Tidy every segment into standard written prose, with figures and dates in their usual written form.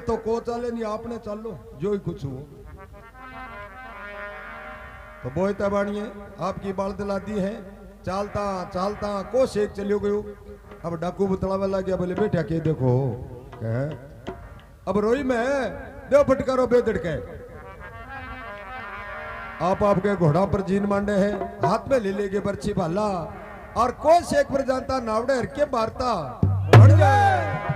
तो को चले नहीं आपने चलो जो ही कुछ हो। तो बोयता बाणिए आपकी बाल दिलाती है चालता चालता को शेख चलियो गयो। अब डाकू बतलावा लग गया बोले बेटा के देखो कह अब रोई में दो फटकारो बेदड़ के आप आपके घोड़ा पर जीन मांडे है हाथ में ले लेके बर्छी भाला और को शेख पर जानता नावड़े हर के मारता बढ़ जाए।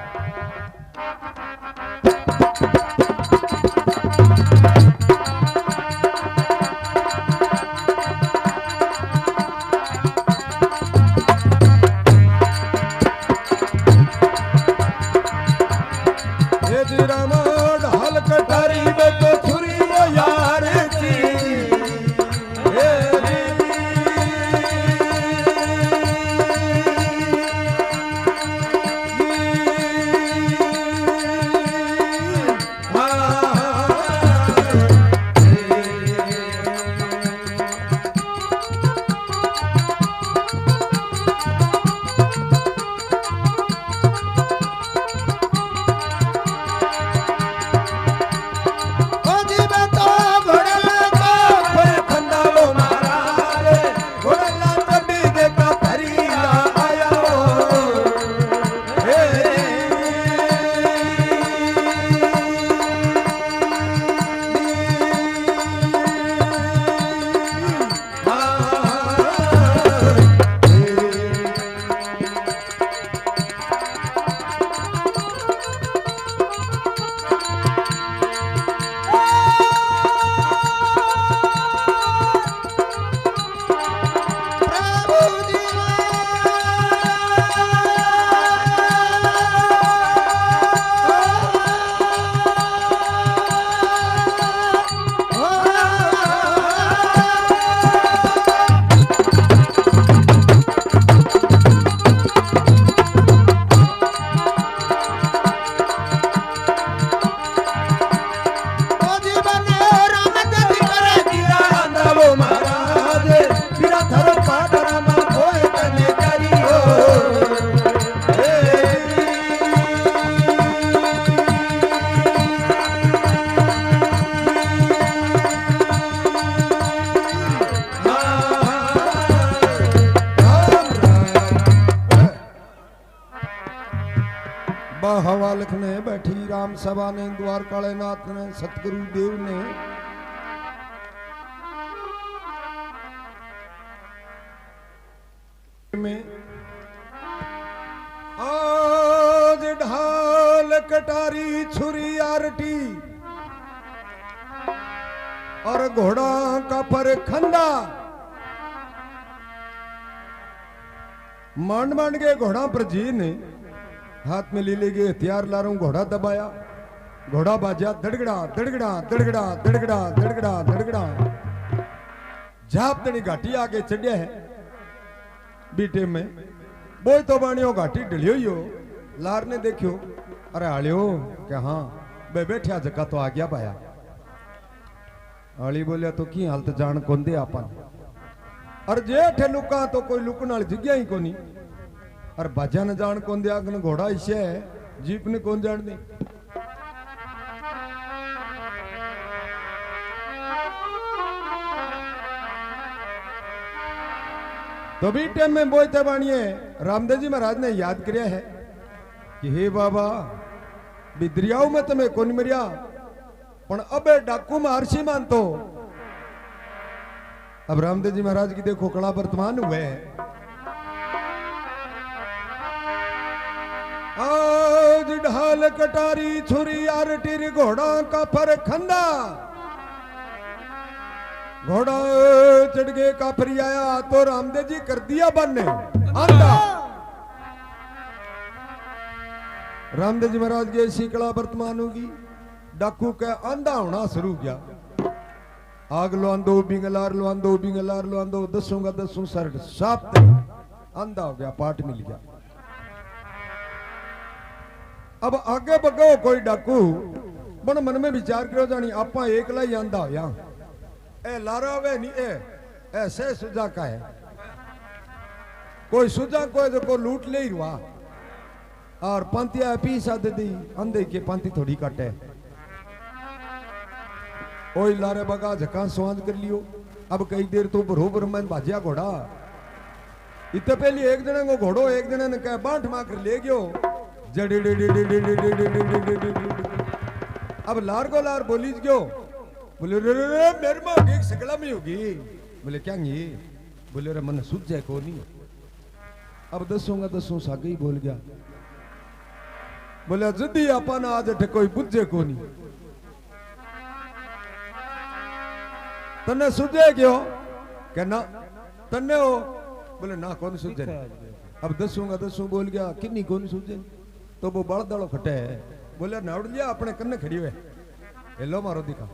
हवा लिखने बैठी राम सभा ने द्वार काले नाथ ने सतगुरु देव ने में आज ढाल कटारी छुरी आरटी और घोड़ा का पर खंडा मांड मांड के घोड़ा पर जी ने हाथ में ले लेके हथियार ला रहा हूं घोड़ा दबाया घोड़ा बाजा दड़गड़ा दड़गड़ा दड़गड़ा दड़गड़ा दड़गड़ा दड़गड़ा झाप तनी घाटी आगे चढ़िया है बीटे में बोई तो बाणियों घाटी ढलियो ही हो लार ने देखियो अरे आलियो क्या हाँ बे बैठा जका तो आ गया पाया आली बोलिया तो की हालत जान कौन दे आपन और जेठ लुका तो कोई लुकन वाली जगह ही कोनी और बाजा ने जान कौन दिया घोड़ा इसे है जीप ने कौन जान दी तो भी टाइम में बोलते बाणिए रामदेव जी महाराज ने याद किया है कि हे बाबा बिदरियाओं में तुम्हें कौन मरिया पर अब डाकू में हर्षी मानतो अब रामदेव जी महाराज की देखो कड़ा वर्तमान हुए है आज ढाल कटारी छुरी आरटी घोड़ा का पर खंडा घोड़ा चढ़ गए काफरी आया तो रामदेव जी कर दिया बनने आंधा रामदेव जी महाराज की ऐसी कला वर्तमान होगी डाकू का आंधा होना शुरू किया आग लो आंदो बिंगलार लो आंदो दसों का दसों सर साफ आंधा हो गया पाठ मिल गया। अब आगे बगो कोई डाकू मन मन में विचार करो जानी आपा एकला ही आंधा होया ए लारा वे नहीं ऐसे सुजा का है कोई सुजा कोई जो को लूट ले ही रुआ और पांतिया पीसा दे दी अंधे के पांति थोड़ी काटे ओई लारे बगा झका स्वाद कर लियो। अब कई देर तो बरोबर में भाजिया घोड़ा इतने पहले एक जने को घोड़ो एक जने ने कह बांट मार ले गयो जड़ी अब लार को लार बोली गयो बोले रे मेरे में होगी सकला में होगी बोले क्या ये बोले रे मन सूझ जाए को नहीं अब दसों सागे ही बोल गया बोले जदी अपन आज कोई बुझे को नहीं तन्ने सूझे क्यों कहना तन्ने हो बोले ना कौन सूझे अब दसों बोल गया किन्नी कौन सूझे तो वो बड़ दड़ो खटे है बोले नाउड़ लिया अपने कन्ने खड़ी हुए हेलो मारो दिखा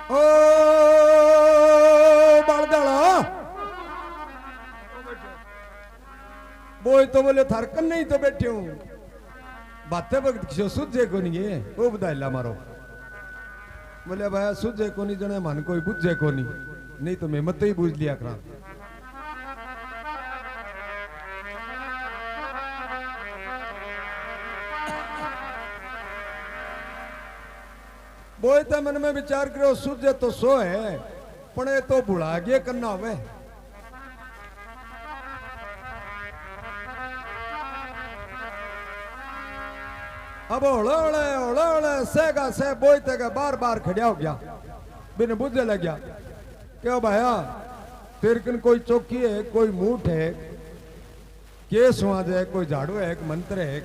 ओ बड़ दड़ा वो तो बोले थार कन्ने ही तो बैठे हूं बातें वक्त किसी सूझे को नहीं है वो बधाइला मारो बोले भाई सूझे को नहीं जने मन कोई बुझे को नहीं तो मैं मत ही बूझ लिया करा बोए तो मन में विचार करो सूझे तो सो है पण तो भुला गए करना हुए अब ओले सेगा से बोईते का बार बार खड़िया हो गया बिन बुझे लग गया क्यों भाया तेरे कन कोई चौकी है कोई मूठ है के सुहाज है कोई झाड़ू है एक मंत्र है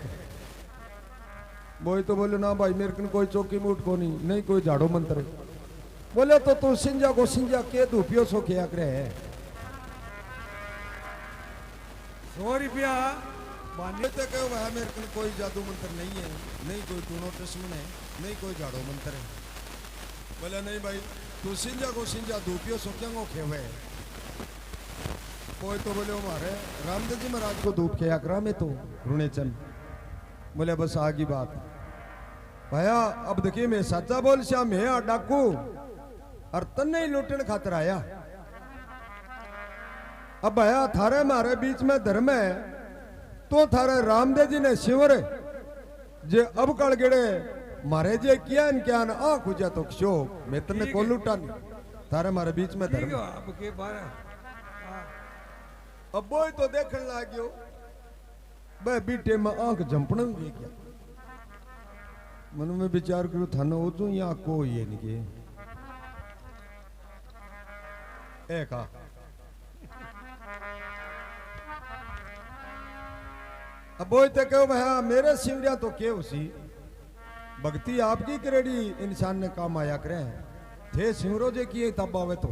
बोई तो बोले ना भाई मेरे कन कोई चौकी मूठ को नहीं कोई झाड़ू मंत्र बोले तो तू सिंजा को सिंजा के धूपियो सो किया करे है 100 रुपया मान्य तो कहो वह मेरे को कोई जादू मंत्र नहीं है नहीं कोई टूनो दुश्मन है नहीं कोई झाड़ो मंत्र है बोले नहीं भाई तू सिंजा को सिंजा धूपियो सोचेंगो खेवे कोई तो बोले हमारे रामदेव जी महाराज को धूप खेया करा मैं तो रुणेचन बोले बस आगी बात भैया अब देखिए मैं सच्चा बोल श्याम मैं डाकू और तन्ने ही लुटन खातर आया अब भैया थारे मारे बीच में धर्म है तो थारे रामदेव जी ने शिवर जे अब कल गेड़े मारे जे किया न क्या न आ खुजा तो शो मैं तन्ने को लूटा नहीं थारे मारे बीच में धर्म अब के बार अब बोई तो देखने लाग्यो बे बीटे में आंख झंपण भी गया मन में विचार करो थाने ओजो या कोई है नहीं एक आ अब बोई तो कहो भैया मेरे शिवरिया तो के उसी भक्ति आपकी करेड़ी इंसान ने काम आया करे थे शिवरो जे किए तब आवे तो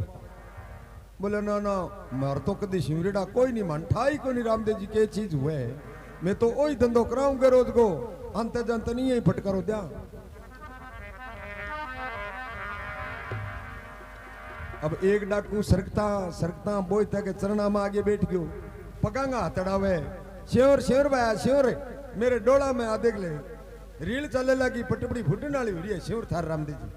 बोले ना ना मार तो कदी शिवरेड़ा कोई नहीं मान ठाई को नहीं रामदेव जी के चीज हुए मैं तो वही धंधो कराऊंगे रोज को अंत जंत नहीं है फटकारो दिया अब एक डाकू सरकता बोई तक चरणा में आगे बैठ गयो पकांगा हथड़ावे श्योर भाया श्योर मेरे डोला में आ देख ले रील चले लगी पटपड़ी फुटने वाली हुई है श्योर थार रामदेव जी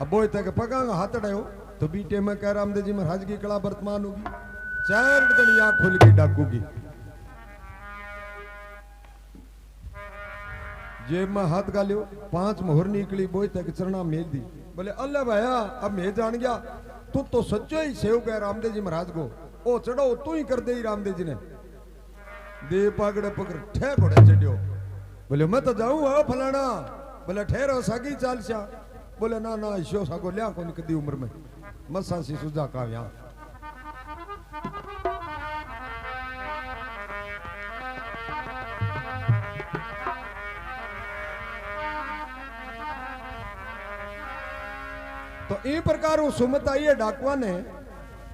अब बोई तक पकांगा हथड़ायो तो बीटे में कह रामदेव जी महाराज की कला वर्तमान होगी 4 दिन आंख खुल गई डाकू की जेब में हाथ गालियो 5 मोहर निकली बोई तक चरणा मेज दी बोले अल्लाह भाया अब मैं जान गया तू तो सच्चो ही सेव गया रामदेव जी महाराज को ओ चढ़ो तू ही कर दे रामदेव जी ने दे पागड़े पकड़ ठे घोड़े चढ़ियो बोले मैं तो जाऊं फलाना बोले ठहरो सागी चाल श्या बोले ना ना शो सागो लिया को निकदी उम्र में मसा सी सुजा का यहाँ तो इन प्रकार सुमत आई है डाकुआ ने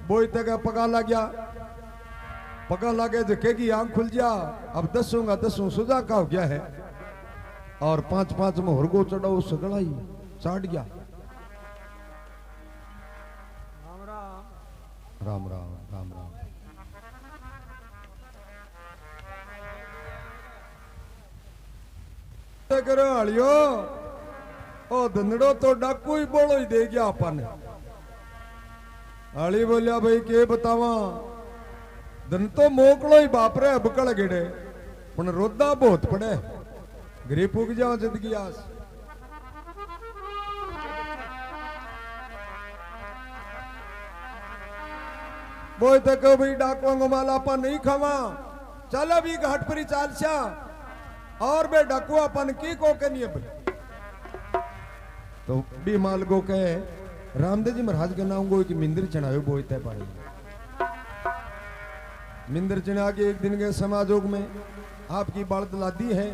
बोई तक पका लगे जखेगी आंख खुल जा अब 10 सुजा का हो गया है और 5 में हुरगो चढ़ाओ सगड़ा ही चाट गया राम राम राम राम करो हलियो ओ धंधड़ो तो डाकू ही बोलो ही दे गया अपन हली बोलिया भाई के बतावा धन तो मोकलो ही बाप रे बकड़ गेड़े पण रोदा बहुत पड़े घरे पुग जाओ जिंदगी आस बोई तो कहो भाई डाकुआ को माला पा नहीं खावा चल अभी घाट पर ही चालशा और बे डाकुआ पन की को के नहीं भाई तो भी माल गो कहे रामदेव जी महाराज के नाम गो की मिंदर चढ़ावे बोई तय पाई मिंदर चढ़ा के एक दिन के समाजोग में आपकी बड़द लादी है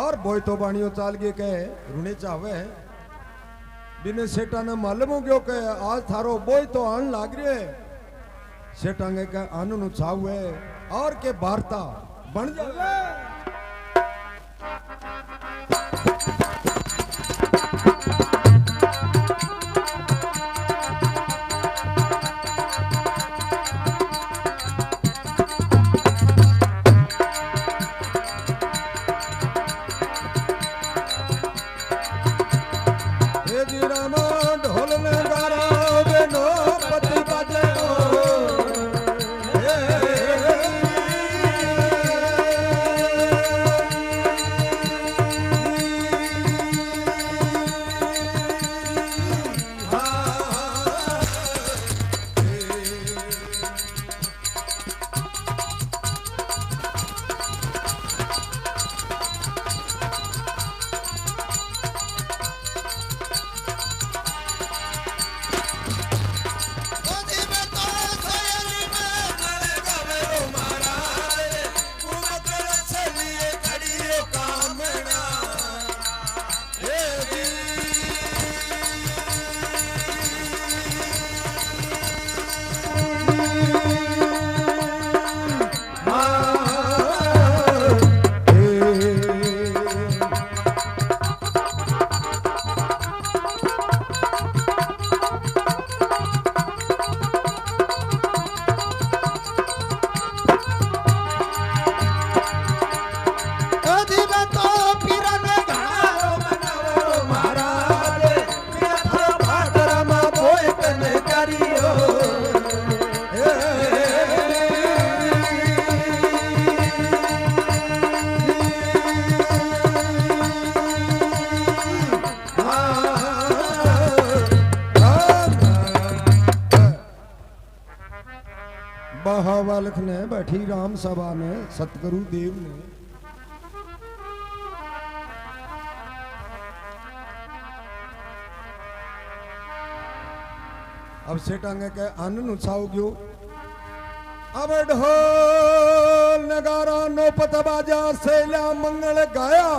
और बोई तो बाणियों चाल के कहे रुने चावे है बिने सेठा ने मालूम हो गयो कहे आज थारो बोई तो आन लाग रहे है सेठांगे का आनंद छाव है और के वार्ता बन जावे बहावालख ने बैठी राम सभा में सतगुरु देव ने अब सेठांगे के आनंद उत्साह गयो अब ढोल नगारा नौपत बाजा सेला मंगल गाया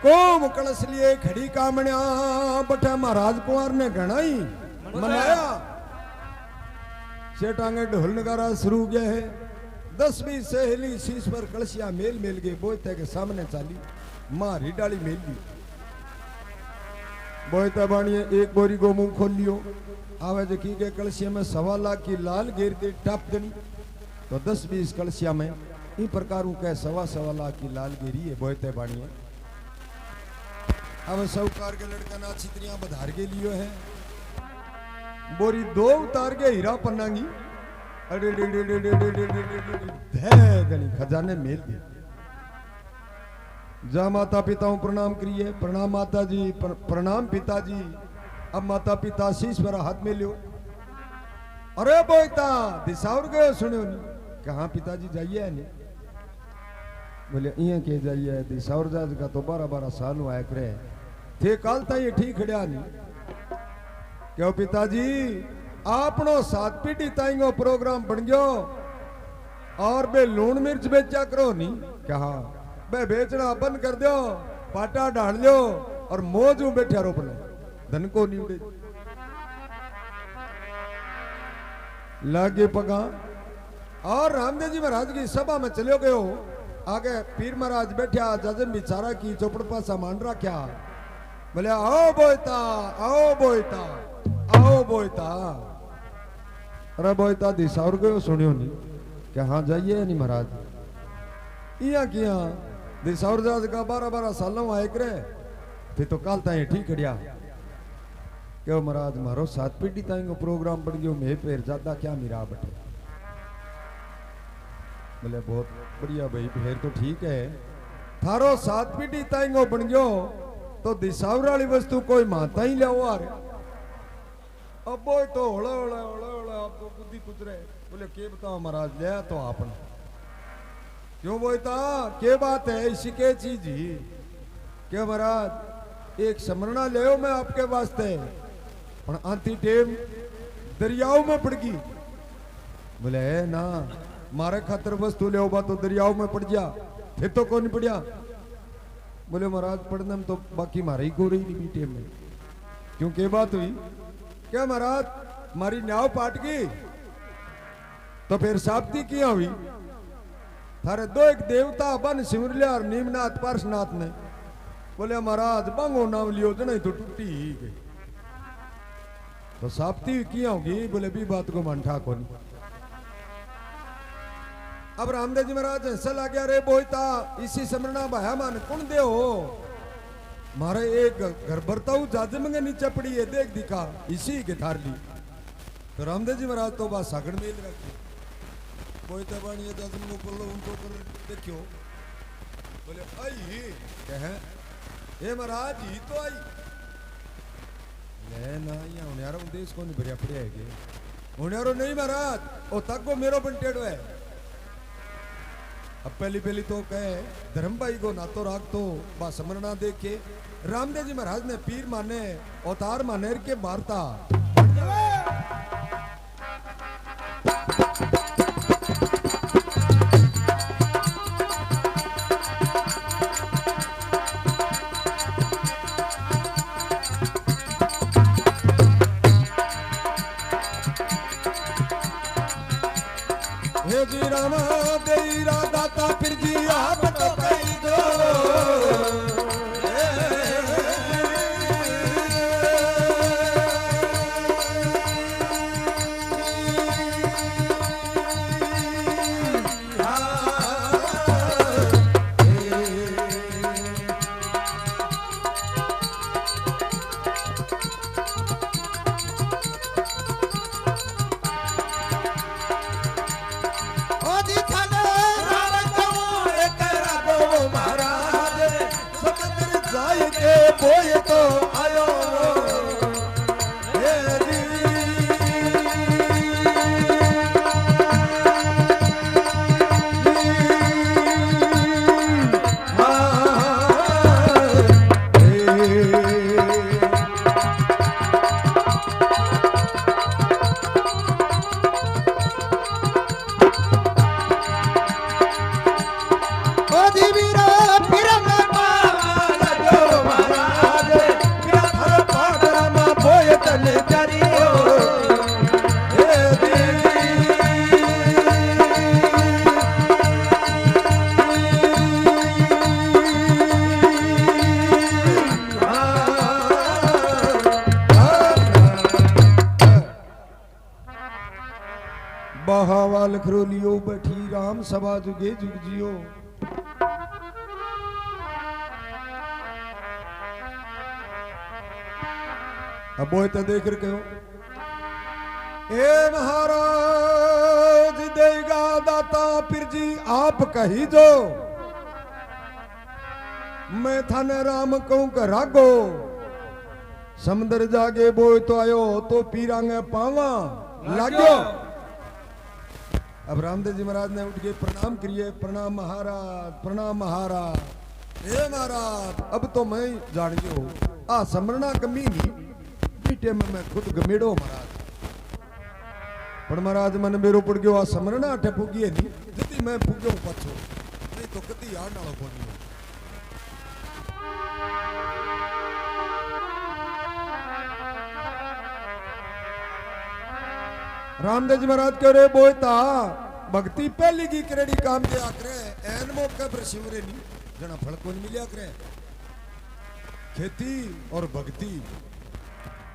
कोम कलश लिए खड़ी कामण्या बटे महाराज कुंवर ने घनाई मनाया सेठांगे ढोल नगारा शुरू गया है 10वीं सहेली शीश पर कलशिया मेल मेल गए बोयते के सामने चाली मारी डाली मेल ली बोयता बाणिये एक बोरी को मुंह खोल लियो आवे जो की के कलशिया में 1.25 लाख की लाल घेर दे टाप देनी तो 10-20 कलशिया में इन प्रकार के 1.25 लाख की लाल घेरी है बोयते बाणिये अब साहूकार के लड़का ना छितरियां बधार के लियो है बोरी 2 उतार के हीरा पन्नांगी अरे धनी खजाने मेल दी जा माता पिताओं प्रणाम करिए प्रणाम माता जी प्रणाम पिताजी अब माता पिता शीश पर हाथ में लियो अरे बोईता दिसावर गयो सुनियो नहीं कहाँ पिताजी जाइए नहीं बोले इं के जाइए दिसावर जाज का तो 12-12 साल हुआ करे थे काल ता ये ठीक खड़िया नहीं क्यों पिताजी आपनो 7 पीढ़ी ताईंगो प्रोग्राम बन गयो और बे लूण मिर्च बेचा करो नहीं कहा बे बेचना बंद कर दो पाटा डाल लो और मौजू बैठा रो पड़े धन को नहीं उड़े लागे पगा और रामदेव जी महाराज की सभा में चले गयो आगे पीर महाराज बैठा जजम बिचारा की चौपड़ पासा मान रखा बोले आओ बोयता आओ बोयता आओ बोयता अरे बोयता दिसावर गयो सुनियो नहीं क्या हाँ जाइए नहीं महाराज इया किया दिसावर जाज का 12-12 सालों आए करे थे तो काल ताई ठीक खड़िया क्यों महाराज मारो 7 पीढ़ी ताई को प्रोग्राम पड़ गयो मैं पेर ज्यादा क्या मेरा बटे बोले बहुत बढ़िया भाई, फिर तो ठीक है। थारो 7 पीढ़ी ताइंगो बन गयो तो दिसावर वाली वस्तु कोई माता ही ले आ रहे। अब वो तो होड़ा होड़ा होड़ा होड़ा आपको बुद्धि कुतरे। बोले के बताओ महाराज, ले तो आपने क्यों बोलता, के बात है इसी के चीज ही क्या महाराज, एक समरना ले मैं आपके वास्ते, पर आंती टेम दरियाओं में पड़ गई। बोले है ना, मारे खातर वस्तु ले तो दरियाओं में पड़ जा, फिर तो कौन पड़िया। बोले महाराज पढ़ने में तो बाकी मारा ही को रही नहीं बीटे में। क्यों के बात हुई, क्या महाराज मारी न्याव पाट गई तो फिर साप्ती किया हुई। थारे दो एक देवता बन सिमरलिया और नीमनाथ पार्शनाथ ने। बोले महाराज बांगो नाम लियो जने तो टूटी ही गई, तो साप्ती किया होगी। बोले भी बात को मन ठाको नहीं। अब रामदेव जी महाराज ऐसा लग गया, रे बोईता इसी समरना भाया मान कौन दे हो, मारे एक घर बरताऊ जाजे मंगे नीचे पड़ी है, देख दिखा इसी के थार ली। तो रामदेव जी महाराज तो बात सागड़ मेल रखी, बोईता बाणी जाजे मंगो पल्लो उनको कर देखियो। बोले आई कहे हे महाराज ही तो आई। ले ना यहाँ उन्यारो देश को नहीं भरिया पड़िया है, उन्यारो नहीं महाराज ओ तक को मेरो बंटेड़ो है। अब पहली पहली तो कहे धर्म भाई को नातो राग तो बा समरना देखे रामदेव जी महाराज ने पीर माने अवतार माने के वार्ता। हे जी रामा देईरा दाता फिर जी आप तो कही दो। बोए तो आयो बहावाल खरोलियो बैठी राम सभा जुगे जुग जियो। अब वो तो देख रहे हो, ए महाराज देगा दाता फिर जी आप कही जो, मैं थाने राम कहूं का रागो, समुद्र जागे बोए तो आयो तो पीरांगे पावा लागो। अब रामदेव जी महाराज ने उठ के प्रणाम करिए, प्रणाम महाराज, प्रणाम महाराज। हे महाराज अब तो मैं जान गयो आ समरना कमी नहीं बीटे में मैं खुद गमेड़ो महाराज, पर महाराज मन मेरो पड़ गयो आ समरना अठे पुगी है नहीं जदी मैं पुग्यो पाछो, नहीं तो कदी यार नालो कोनी। रामदेव जी महाराज कह रहे बोयता भक्ति पहली की करेड़ी काम दिया करे एन मौके पर शिवरे नहीं जना फल को नहीं मिलिया करे। खेती और भक्ति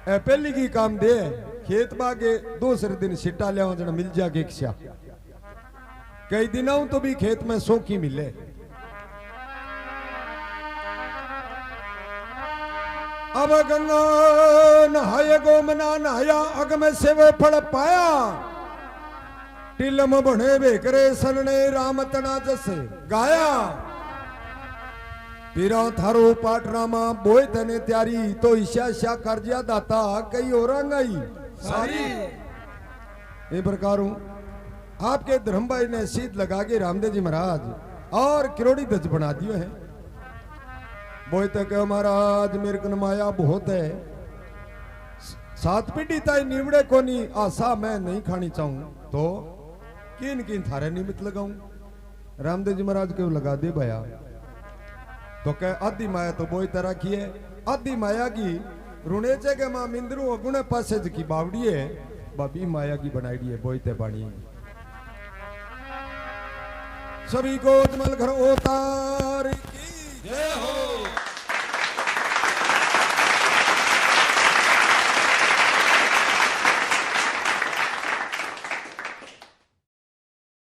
ए पहली की काम दे, खेत बागे दूसरे दिन सिट्टा ले जना मिल जाके कई दिनों तो भी खेत में सोखी मिले। अब गंगा नहाए गो मना नहाया अग में सेवे फल पाया, टिलम बने बेकरे सनने राम तना जसे गाया पीरा थारो पाटरामा बोय तने त्यारी तो ईशा शा करजिया दाता कई और आई सारी ये प्रकारों आपके धर्म भाई ने शीत लगा के रामदेव जी महाराज और किरोड़ी दज बना दिए हैं बोय तक महाराज मेरे को माया बहुत है सात पीढ़ी ताई निवड़े को नहीं आशा मैं नहीं खानी चाहूं तो किन किन थारे निमित्त लगाऊं रामदेव जी महाराज क्यों लगा दे भया तो कह आधी माया तो बोई तरह की है आधी माया की रुणेचे के मां मिंद्रू अगुणे पासे की बावड़ी है बाबी माया की बनाई है बोई ते बाणी सभी को जमल घर होता